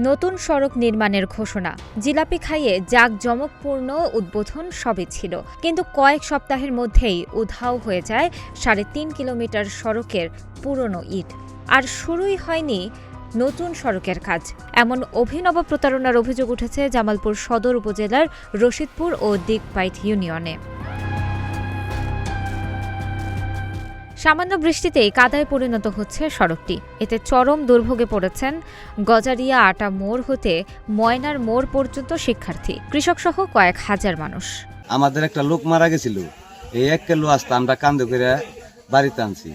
নতুন সড়ক নির্মাণের ঘোষণা, জিলাপি খাইয়ে জাঁকজমকপূর্ণ উদ্বোধন সবই ছিল, কিন্তু কয়েক সপ্তাহের মধ্যেই উধাও হয়ে যায় ৩.৫ কিলোমিটার সড়কের পুরনো ইট। আর শুরুই হয়নি নতুন সড়কের কাজ। এমন অভিনব প্রতারণার অভিযোগ উঠেছে জামালপুর সদর উপজেলার রশিদপুর ও দিকপাইট ইউনিয়নে। সামান্য বৃষ্টিতেই কাদায় পরিণত হচ্ছে সড়কটি। এতে চরম দুর্ভোগে পড়েছেন গজারিয়া আটা মোড় হতে ময়নার মোড় পর্যন্ত শিক্ষার্থী, কৃষকসহ কয়েক হাজার মানুষ। আমাদের একটা লোক মারা গেছিল, এই 1 কিলো আসতে আমরা কান্দে করে বাড়িতে আনছি।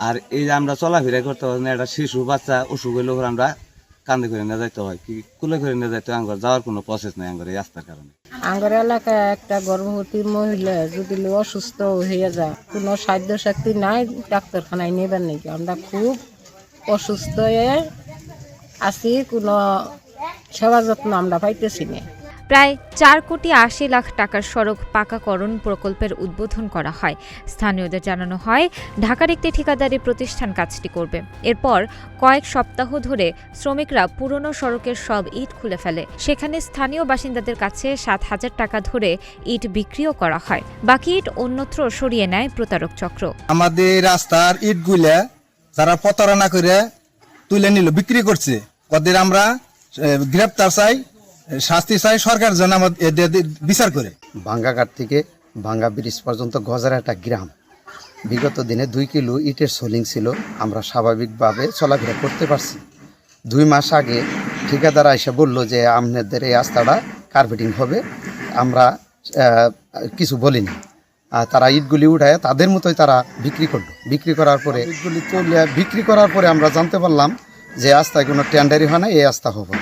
আর এই যে আমরা চলাফেরা করতে হয় না, একটা শিশু বাচ্চা অসুখ হইলে আমরা কান্দে করে নিয়ে যাইতে হয়, কি কুলে করে নিয়ে যাইতে হয়। আঙ্গর যাওয়ার কোনো প্রসেস নেই আঙ্গর এই রাস্তার কারণে। আঙ্গর এলাকায় একটা গর্ভবতী মহিলা যদি অসুস্থ হয়ে যায়, কোনো সাধ্য শক্তি নাই ডাক্তারখানায় নেবেন নাকি, আমরা খুব অসুস্থ হয়ে আছি, কোনো সেবা যত্ন আমরা পাইতেছি না। প্রায় 4,80,00,000 টাকার সড়ক পাকাকরণ প্রকল্পের উদ্বোধন করা হয়। স্থানীয়দের জানানো হয়, ঢাকার একটি ঠিকাদারি প্রতিষ্ঠান কাজটি করবে। এরপর কয়েক সপ্তাহ ধরে শ্রমিকরা পুরনো সড়কের সব ইট খুলে ফেলে। সেখানে স্থানীয় বাসিন্দাদের কাছে 7,000 টাকা ধরে ইট বিক্রিও করা হয়। বাকি ইট অন্যত্র সরিয়ে নেয় প্রতারক চক্র। আমাদের রাস্তার ইটগুলা যারা প্রতারণা করে তুলে নিল, বিক্রি করছে, ওদের আমরা গ্রেপ্তার চাই, শাস্তি চাই, সরকার যেন আমাদের বিচার করে। ভাঙ্গাঘাট থেকে ভাঙ্গা ব্রিজ পর্যন্ত গজারাটা গ্রাম, বিগত দিনে 2 কিলো ইটের সোলিং ছিল, আমরা স্বাভাবিকভাবে চলাফেরা করতে পারছি। 2 মাস আগে ঠিকাদার এসে বলল যে আপনাদের এই রাস্তাটা কার্পেটিং হবে, আমরা কিছু বলিনি। তারা ইটগুলি উঠায় তাদের মতোই তারা বিক্রি করলো। বিক্রি করার পরে ইটগুলি তুলে বিক্রি করার পরে আমরা জানতে পারলাম যে রাস্তায় কোনো টেন্ডারই হয় না, এই রাস্তা হবে।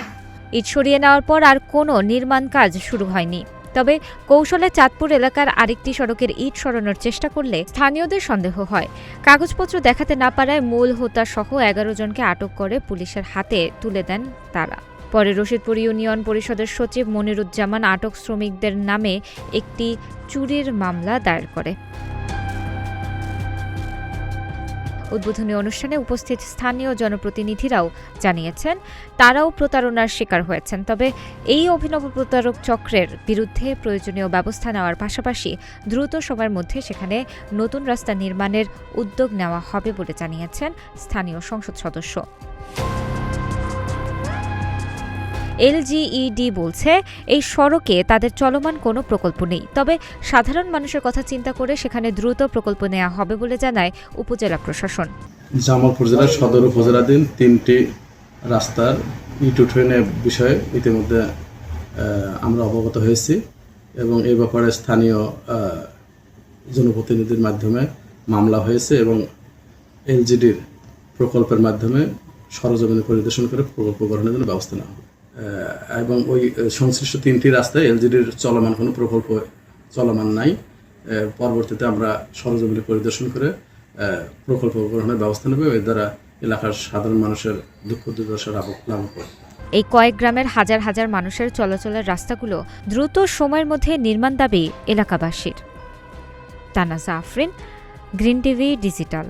ইট সরিয়ে নেওয়ার পর আর কোনো নির্মাণ কাজ শুরু হয়নি। তবে কৌশলে চাঁদপুর এলাকার আরেকটি সড়কের ইট সরানোর চেষ্টা করলে স্থানীয়দের সন্দেহ হয়। কাগজপত্র দেখাতে না পারায় মূল হোতা সহ 11 জনকে আটক করে পুলিশের হাতে তুলে দেন তারা। পরে রশিদপুর ইউনিয়ন পরিষদের সচিব মনিরুজ্জামান আটক শ্রমিকদের নামে একটি চুরির মামলা দায়ের করে। উদ্বোধনী অনুষ্ঠানে উপস্থিত স্থানীয় জনপ্রতিনিধিরাও জানিয়েছেন, তারাও প্রতারণার শিকার হয়েছেন। তবে এই অভিনব প্রতারক চক্রের বিরুদ্ধে প্রয়োজনীয় ব্যবস্থা নেওয়ার পাশাপাশি দ্রুত সময়ের মধ্যে সেখানে নতুন রাস্তা নির্মাণের উদ্যোগ নেওয়া হবে বলে জানিয়েছেন স্থানীয় সংসদ সদস্য। এলজিইডি বলছে, এই সড়কে তাদের চলমান কোনো প্রকল্প নেই, তবে সাধারণ মানুষের কথা চিন্তা করে সেখানে দ্রুত প্রকল্প নেওয়া হবে বলে জানায় উপজেলা প্রশাসন। জামালপুর জেলার সদর উপজেলাধীন 3টি রাস্তার ইট উঠোনের বিষয়ে ইতিমধ্যে আমরা অবগত হয়েছি এবং এই ব্যাপারে স্থানীয় জনপ্রতিনিধির মাধ্যমে মামলা হয়েছে এবং এলজিডির প্রকল্পের মাধ্যমে সরজমিনে পরিদর্শন করে প্রকল্প গ্রহণের জন্য ব্যবস্থা নেওয়া হবে এবং ওই সংশ্লিষ্ট 3টি রাস্তায় এলজিডির চলমান কোনো প্রকল্প চলমান নাই। পরবর্তীতে আমরা সরজমিনে পরিদর্শন করে প্রকল্প গ্রহণের ব্যবস্থা নেব, এর দ্বারা এলাকার সাধারণ মানুষের দুঃখ দুর্দশা লাভ হবে। এই কয়েক গ্রামের হাজার হাজার মানুষের চলাচলের রাস্তাগুলো দ্রুত সময়ের মধ্যে নির্মাণ দাবি এলাকাবাসীর। তানাজা আফরিন, গ্রিন টিভি ডিজিটাল।